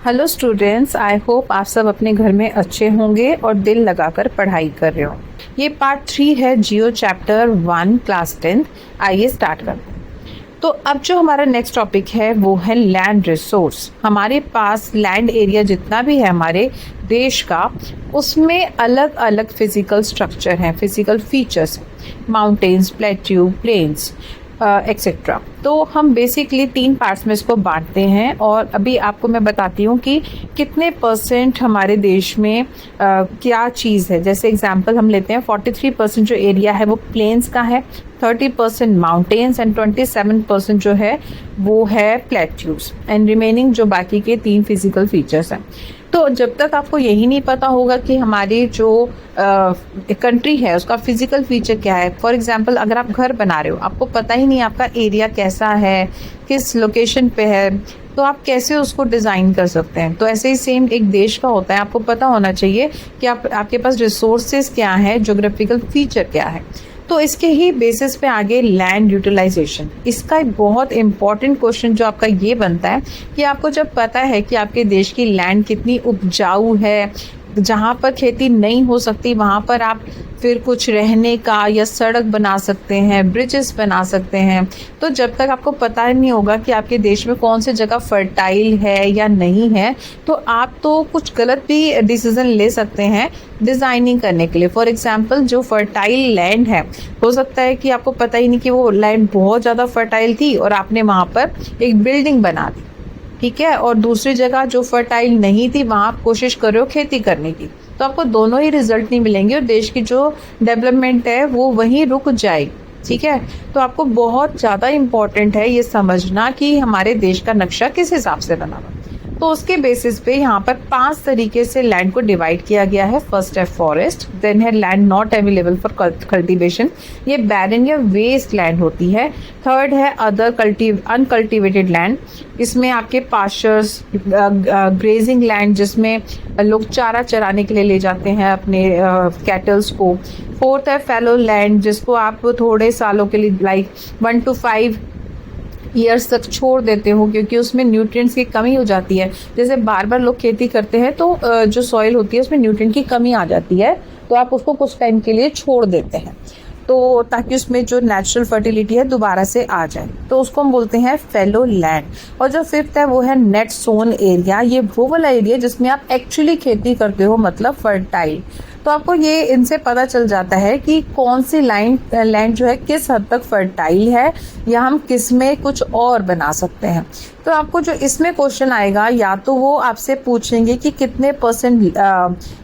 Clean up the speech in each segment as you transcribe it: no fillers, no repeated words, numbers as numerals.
Hello students, I hope आप सब अपने घर में अच्छे होंगे और दिल लगाकर पढ़ाई कर रहे हो। ये पार्ट 3 है जियो चैप्टर 1 क्लास 10। आइए स्टार्ट करते हैं। तो अब जो हमारा नेक्स्ट टॉपिक है वो है लैंड रिसोर्स। हमारे पास लैंड एरिया जितना भी है हमारे देश का, उसमें अलग अलग फिजिकल स्ट्रक्चर हैं, physical features, mountains, plateau, plains etcetera. तो हम बेसिकली 3 पार्ट्स में इसको बांटते हैं और अभी आपको मैं बताती हूँ कि कितने परसेंट हमारे देश में क्या चीज़ है। जैसे एग्जांपल हम लेते हैं, 43% जो एरिया है वो प्लेन्स का है, 30% माउंटेन्स एंड 27% जो है वो है प्लेट्यूज एंड रिमेनिंग जो बाकी के 3 फिजिकल फीचर्स हैं। तो जब तक आपको यही नहीं पता होगा कि हमारी जो कंट्री है उसका फिजिकल फीचर क्या है। फॉर एग्जांपल अगर आप घर बना रहे हो, आपको पता ही नहीं आपका एरिया कैसा है, किस लोकेशन पे है, तो आप कैसे उसको डिज़ाइन कर सकते हैं। तो ऐसे ही सेम एक देश का होता है, आपको पता होना चाहिए कि आपके पास रिसोर्सेज क्या है, ज्योग्राफिकल फीचर क्या है। तो इसके ही बेसिस पे आगे लैंड यूटिलाइजेशन, इसका एक बहुत इंपॉर्टेंट क्वेश्चन जो आपका ये बनता है कि आपको जब पता है कि आपके देश की लैंड कितनी उपजाऊ है, जहाँ पर खेती नहीं हो सकती वहाँ पर आप फिर कुछ रहने का या सड़क बना सकते हैं, ब्रिजेस बना सकते हैं। तो जब तक आपको पता नहीं होगा कि आपके देश में कौन सी जगह फर्टाइल है या नहीं है, तो आप तो कुछ गलत भी डिसीजन ले सकते हैं डिज़ाइनिंग करने के लिए। फॉर एग्जांपल जो फर्टाइल लैंड है, हो सकता है कि आपको पता ही नहीं कि वो लैंड बहुत ज़्यादा फर्टाइल थी और आपने वहाँ पर एक बिल्डिंग बना दी, ठीक है, और दूसरी जगह जो फर्टाइल नहीं थी वहाँ आप कोशिश कर रहे हो खेती करने की, तो आपको दोनों ही रिजल्ट नहीं मिलेंगे और देश की जो डेवलपमेंट है वो वहीं रुक जाएगी। ठीक है, तो आपको बहुत ज़्यादा इम्पॉर्टेंट है ये समझना कि हमारे देश का नक्शा किस हिसाब से बना हुआ। तो उसके बेसिस पे यहाँ पर 5 तरीके से लैंड को डिवाइड किया गया है। फर्स्ट है फॉरेस्ट, देन है land not available for cultivation, ये बैरन या वेस्ट लैंड होती है। थर्ड है अदर अनकल्टिवेटेड लैंड, इसमें आपके पास्चर्स, ग्रेजिंग लैंड जिसमें लोग चारा चराने के लिए ले जाते हैं अपने कैटल्स को। फोर्थ है फैलो लैंड, जिसको आप थोड़े सालों के लिए लाइक 1 to 5 ईयर्स तक छोड़ देते हो क्योंकि उसमें न्यूट्रिएंट्स की कमी हो जाती है। जैसे बार बार लोग खेती करते हैं तो जो सॉइल होती है उसमें न्यूट्रिएंट की कमी आ जाती है, तो आप उसको कुछ टाइम के लिए छोड़ देते हैं तो ताकि उसमें जो नेचुरल फर्टिलिटी है दोबारा से आ जाए, तो उसको हम बोलते हैं फैलो लैंड। और जो फिफ्थ है वो है नेट सोन एरिया, ये वो वाला एरिया जिसमें आप एक्चुअली खेती करते हो, मतलब फर्टाइल। तो आपको ये इनसे पता चल जाता है कि कौन सी लैंड जो है किस हद तक फर्टाइल है या हम किस में कुछ और बना सकते हैं। तो आपको जो इसमें क्वेश्चन आएगा, या तो वो आपसे पूछेंगे कि कितने परसेंट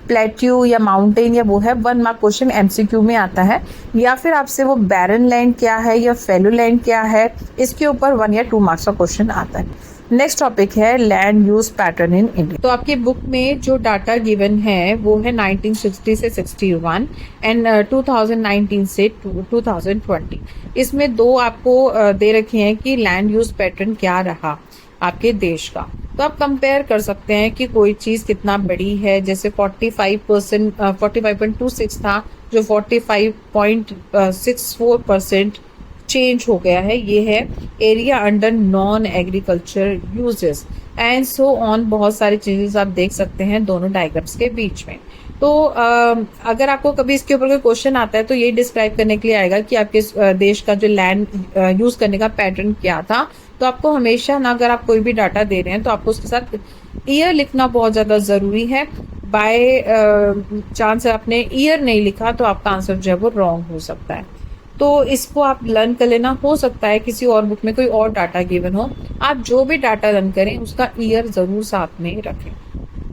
प्लेट्यू या माउंटेन या वो है, 1 मार्क क्वेश्चन एमसीक्यू में आता है, या फिर आपसे वो बैरन लैंड क्या है या फेलो लैंड क्या है, इसके ऊपर 1 या 2 मार्क्स का क्वेश्चन आता है। नेक्स्ट टॉपिक है land use pattern in India. तो आपकी बुक में जो डाटा गिवन है वो है 1960 से 61 एंड 2019 से 2020। इसमें 2 आपको दे रखे हैं कि लैंड यूज पैटर्न क्या रहा आपके देश का। तो आप कंपेयर कर सकते हैं कि कोई चीज़ कितना बड़ी है। जैसे 45.26 था, जो 45.64% चेंज हो गया है। ये है area under non agriculture uses and so on. बहुत सारी चीजें आप देख सकते हैं दोनों डायग्राम्स के बीच में। तो अगर आपको कभी इसके ऊपर कोई क्वेश्चन आता है तो ये डिस्क्राइब करने के लिए आएगा कि आपके देश का जो लैंड यूज करने का पैटर्न क्या था। तो आपको हमेशा ना, अगर आप कोई भी डाटा दे रहे हैं तो आपको उसके साथ ईयर लिखना बहुत ज्यादा जरूरी है। बाय चांस आपने ईयर नहीं लिखा तो आपका आंसर जो है वो रॉन्ग हो सकता है। तो इसको आप लर्न कर लेना। हो सकता है किसी और बुक में कोई और डाटा गिवन हो, आप जो भी डाटा लर्न करें उसका ईयर जरूर साथ में रखें।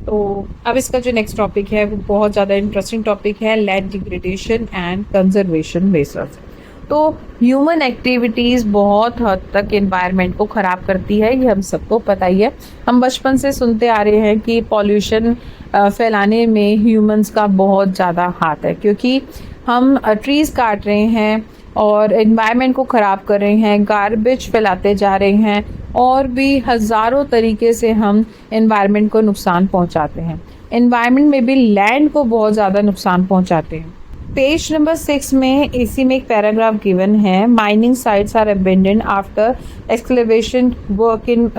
तो अब इसका जो नेक्स्ट टॉपिक है वो बहुत ज़्यादा इंटरेस्टिंग टॉपिक है, land degradation and conservation measures. तो ह्यूमन एक्टिविटीज़ बहुत हद तक एनवायरनमेंट को ख़राब करती है, ये हम सबको पता ही है। हम बचपन से सुनते आ रहे हैं कि पॉल्यूशन फैलाने में ह्यूमंस का बहुत ज़्यादा हाथ है, क्योंकि हम ट्रीज़ काट रहे हैं और एनवायरनमेंट को ख़राब कर रहे हैं, गार्बेज फैलाते जा रहे हैं और भी हज़ारों तरीके से हम एनवायरनमेंट को नुकसान पहुंचाते हैं। एनवायरनमेंट में भी लैंड को बहुत ज़्यादा नुकसान पहुंचाते हैं। पेज नंबर 6 में इसी में एक पैराग्राफ गिवन है, mining sites are abandoned after excavation work in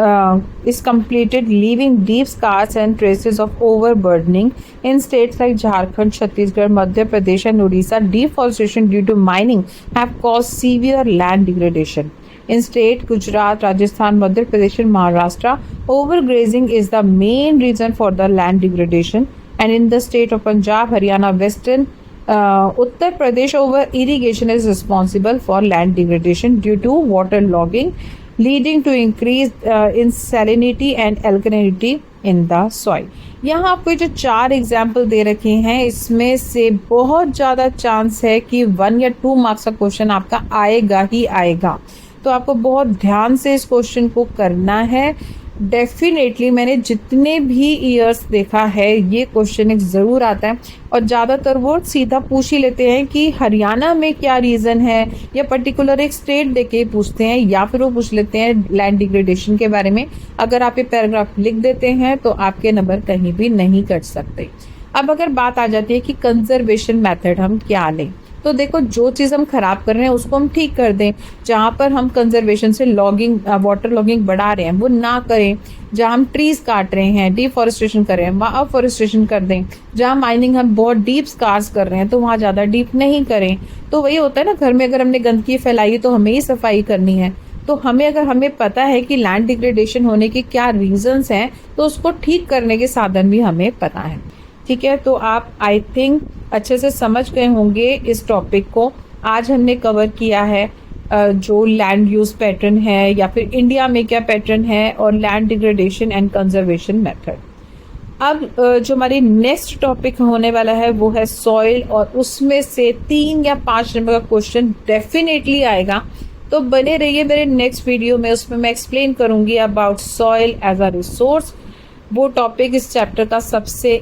is completed leaving deep scars and traces of overburdening in states like Jharkhand, Chhattisgarh, Madhya Pradesh and Orissa. Deforestation due to mining have caused severe land degradation. In state Gujarat, Rajasthan, Madhya Pradesh and Maharashtra, overgrazing is the main reason for the land degradation. And in the state of Punjab, Haryana, Western Uttar Pradesh, over irrigation is responsible for land degradation due to water logging, leading to increase in salinity and alkalinity in the soil. यहाँ आपको जो 4 example दे रखे हैं, इसमें से बहुत ज़्यादा chance है कि 1 या 2 मार्क्स का क्वेश्चन आपका आएगा ही आएगा. तो आपको बहुत ध्यान से इस क्वेश्चन को करना है. डेफिनेटली मैंने जितने भी ईयर्स देखा है ये क्वेश्चन एक ज़रूर आता है, और ज़्यादातर वो सीधा पूछ ही लेते हैं कि हरियाणा में क्या रीज़न है, या पर्टिकुलर एक स्टेट देके पूछते हैं, या फिर वो पूछ लेते हैं लैंड डिग्रेडेशन के बारे में. अगर आप ये पैराग्राफ लिख देते हैं तो आपके नंबर कहीं भी नहीं कट सकते. अब अगर बात आ जाती है कि कंजर्वेशन मेथड हम क्या लें, तो देखो जो चीज़ हम खराब कर रहे हैं उसको हम ठीक कर दें. जहाँ पर हम कंजर्वेशन से लॉगिंग, वाटर लॉगिंग बढ़ा रहे हैं वो ना करें. जहाँ हम ट्रीज काट रहे हैं, डिफॉरेस्टेशन कर रहे हैं, वहाँ अफॉरेस्टेशन कर दें. जहाँ माइनिंग हम बहुत डीप स्कार्स कर रहे हैं तो वहाँ ज़्यादा डीप नहीं करें. तो वही होता है ना, घर में अगर हमने गंदगी फैलाई तो हमें ही सफाई करनी है. तो हमें पता है कि लैंड डिग्रेडेशन होने के क्या रीजंस हैं, तो उसको ठीक करने के साधन भी हमें पता है. ठीक है, तो आप आई थिंक अच्छे से समझ गए होंगे इस टॉपिक को. आज हमने कवर किया है जो लैंड यूज पैटर्न है, या फिर इंडिया में क्या पैटर्न है, और land degradation and conservation method. अब जो हमारी नेक्स्ट टॉपिक होने वाला है वो है सॉइल, और उसमें से 3 या 5 नंबर का क्वेश्चन डेफिनेटली आएगा. तो बने रहिए मेरे नेक्स्ट वीडियो में, उसमें मैं एक्सप्लेन करूंगी about soil as a resource. वो टॉपिक इस चैप्टर का सबसे